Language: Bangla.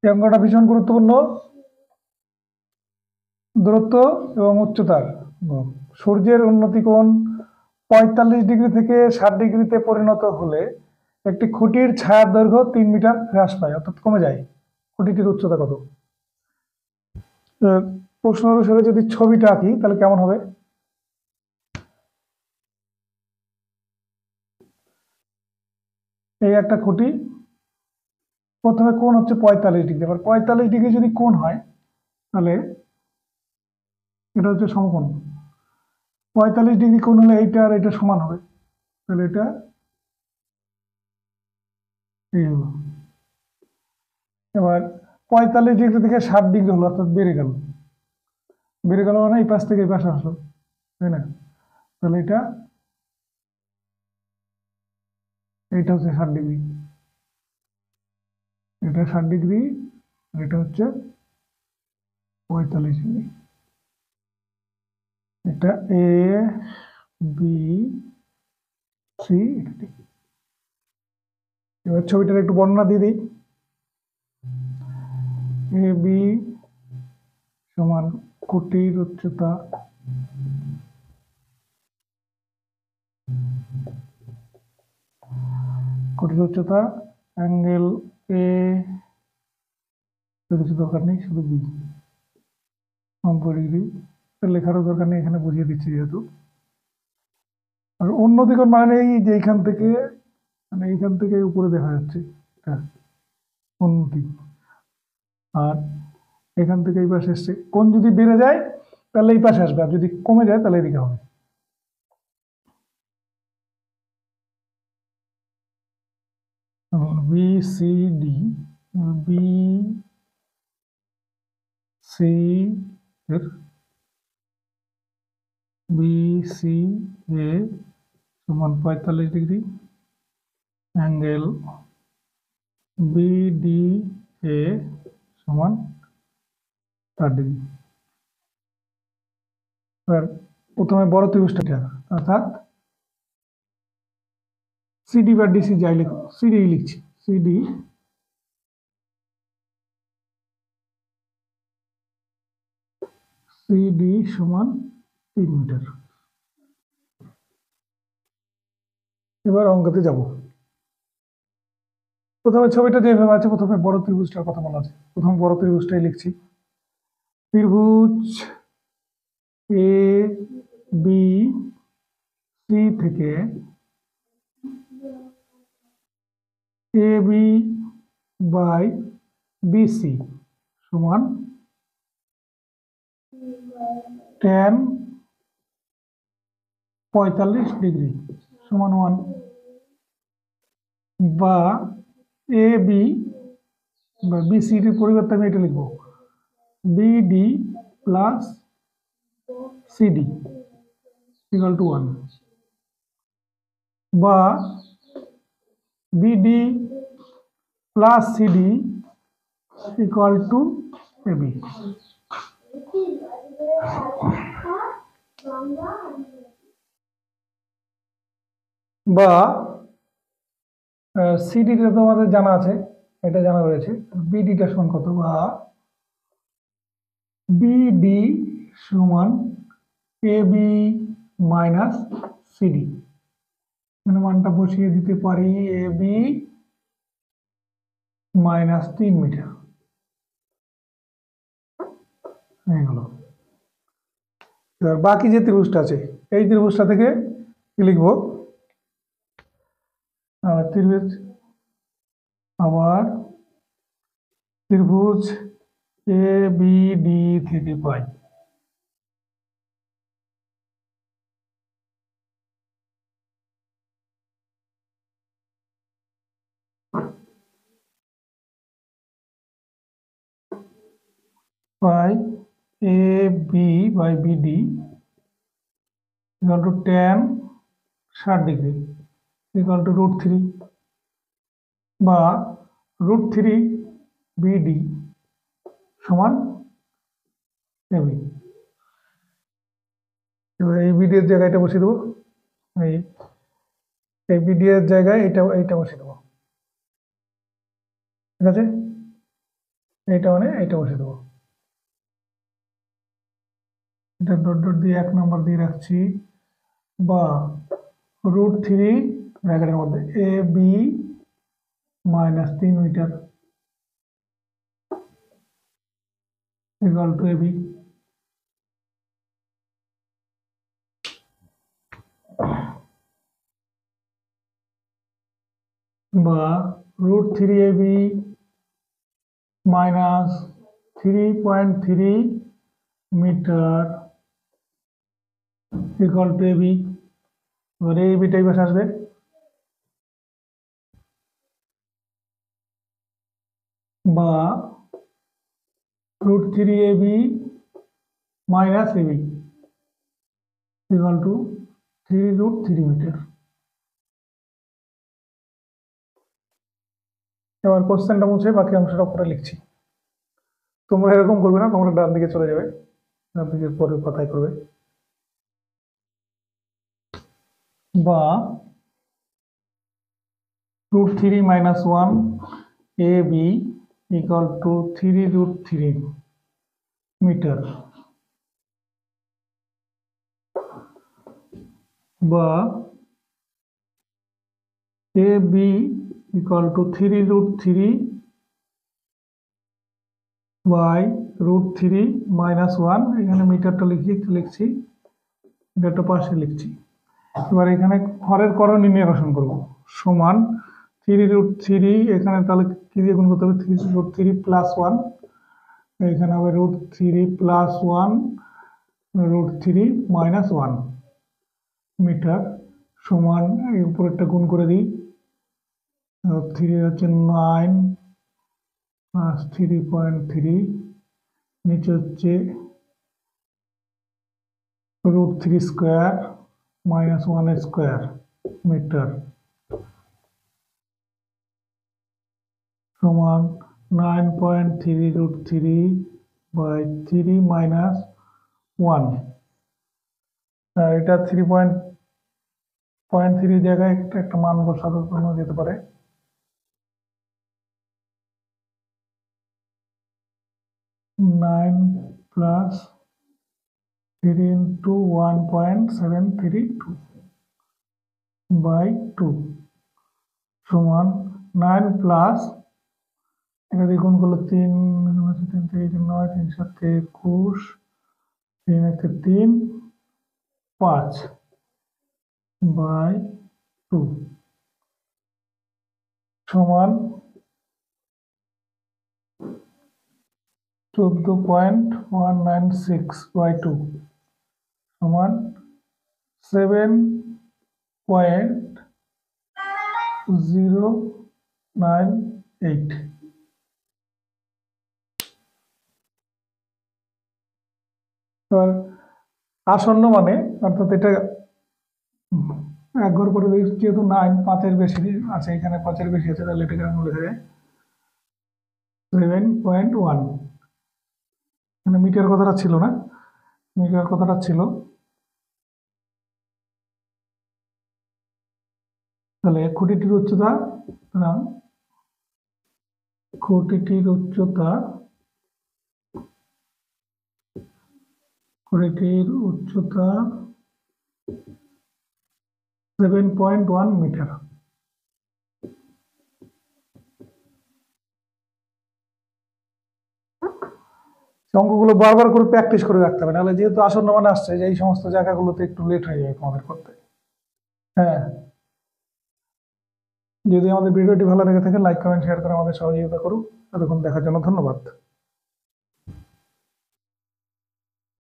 এই অঙ্কটা ভীষণ গুরুত্বপূর্ণ। দূরত্ব এবং উচ্চতার সূর্যের উন্নতি কোণ 45 ডিগ্রি থেকে 60 ডিগ্রিতে পরিণত হলে একটি খুঁটির ছায়ার দৈর্ঘ্য 3 মিটার হ্রাস পায়, অর্থাৎ কমে যায়। খুঁটিটির উচ্চতা কত? প্রশ্ন অনুসারে যদি ছবিটা আঁকি তাহলে কেমন হবে? এই একটা খুঁটি, প্রথমে কোণ হচ্ছে 45 ডিগ্রি। এবার 45 ডিগ্রি যদি কোণ হয় তাহলে এটা হচ্ছে সমকোণ। 45 ডিগ্রি কোণ হলে এইটা আর এটা সমান হবে, তাহলে এটা এই হলো। এবার 45 ডিগ্রি থেকে 60 ডিগ্রি হলো, অর্থাৎ বেড়ে গেল। বেড়ে গেল মানে এই পাশ থেকে এই পাশে আসলো, তাই না? তাহলে এইটা হচ্ছে 60 ডিগ্রি, এটা 60 ডিগ্রি, এটা হচ্ছে 45 ডিগ্রি। এটা এ বি সি। এবার ছবিটার একটু বর্ণনা দিয়ে দিই। এ বি সমান খুঁটির উচ্চতা অ্যাঙ্গেল এ, কিছু দরকার নেই, শুধু বি 90 ডিগ্রি। লেখারও দরকার নেই, এখানে বুঝিয়ে দিচ্ছি যেহেতু। আর উন্নতি কোণ মানে এই যে এইখান থেকে, মানে এইখান থেকে উপরে দেখা যাচ্ছে উন্নতি, আর এখান থেকে এই পাশে এসছে। কোণ যদি বেড়ে যায় তাহলে এই পাশে আসবে, আর যদি কমে যায় তাহলে এদিকে হবে। B C D, B C এর বি সি এ সমান 45 degree, angle B D A সমান 60 ডিগ্রি। এবার প্রথমে বড় ত্রিভুজটা, অর্থাৎ সিডি বা ডিসি যাই লিখো, সিডি লিখছি, সিডি সিডি সমান 3 মিটার। এবার অঙ্কতে যাব। প্রথমে ছবিটা যেভাবে আছে, প্রথমে বড় ত্রিভুজটার কথা বলা আছে, প্রথম বড় ত্রিভুজটাই লিখছি। ত্রিভুজ এ বি সি থেকে এ বি বাই বিসি সমান tan 45 ডিগ্রি সমান 1, বা এ বি বা বিসিডির পরিবর্তে আমি এটা লিখবো BD plus CD equal to 1, বা BD plus CD equal to AB. বা সিডিটা তো আমাদের জানা আছে, এটা জানা রয়েছে, বিডিটা সমান কত, বা বিডি সমান এবি মাইনাস সিডি। মানে মানটা বসিয়ে দিতে পারি এবি মাইনাস 3 মিটার। হলো। এবার বাকি যে ত্রিভুজটা আছে, এই ত্রিভুজটা থেকে কি লিখবো? ত্রিভুজ ত্রিভুজ এ বি ডি থেকে পাই A B by B D equal to tan 60 degree equal to √3, বা √3 বিডি সমান এবি। এবার এই বিডি এর জায়গায় এটা বসিয়ে দেবো, এই বিডি এর জায়গায় এইটা বসিয়ে দেবো। ঠিক আছে, এইটা মানে এইটা বসে দেবো, এটা ডট ডট দিয়ে 1 নম্বর দিয়ে রাখছি, বা √3 ব্র্যাকেটের মধ্যে A B minus 3 metre equal to A B. বা √3 AB minus 3.3 metre equal to A B. এবারে এবিটাই পাশে আসবে, বা √3AB minus A B equal to 3√3 metre. এবার কোশ্চেনটা মুছে বাকি অংশটা পরে লিখছি। তোমরা এরকম করবে না, তোমরা ডান দিকে চলে যাবে, ডান দিকে পরে কথাই করবে। বা √3 minus 1 AB equal to 3√3 metre, বা AB equal to 3√3 by √3 minus 1, এখানে মিটারটা লিখছি, এটা পাশে লিখছি। এবার এখানে হরের করণ নির্ণয় করব, সমান 3√3, এখানে তাহলে কি দিয়ে গুণ করতে হবে, 3√3 প্লাস 1, এখানে হবে √3 প্লাস 1 √3 মাইনাস 1 মিটার, সমান এই উপরেরটা গুণ করে দিই, 3 হচ্ছে 9 প্লাস 3.3, নিচে হচ্ছে √3 স্কোয়ার মাইনাস 1 স্কোয়ার মিটার, সমান 9.3 √3 বাই 3 মাইনাস 1। এটা 3.3 জায়গায় একটা মান বসাতে যেতে পারে, প্লাস 3 into 1.732 বাই 2 সমান 9 প্লাস, এটা দিয়ে গুণ করলে 3 3 9 3 7 21 3 1 3 5 বাই 2 সমান 14.196 বাই 2 সমান 7.098। এবার আসন্ন মানে অর্থাৎ এটা এক ঘর করে যেহেতু 9 5-এর বেশি আছে, এখানে 5-এর বেশি আছে, তাহলে এটা কেমন লেখা যায় 7.1। মানে মিটার কথাটা ছিল না, মিটার কথাটা ছিল, তাহলে খুঁটিটির উচ্চতা, খুঁটিটির উচ্চতা 7.1 মিটার। অঙ্কগুলো বারবার করে প্র্যাকটিস করে রাখতে হবে, নাহলে যেহেতু আসন্ন মানে আসছে, যে এই সমস্ত জায়গাগুলোতে একটু লেট হয়ে যাবে তোমাদের করতে। হ্যাঁ, যদি আমাদের ভিডিওটি ভালো লেগে থাকে লাইক কমেন্ট শেয়ার করে আমাদের সহযোগিতা করুন। এতক্ষণ দেখার জন্য ধন্যবাদ।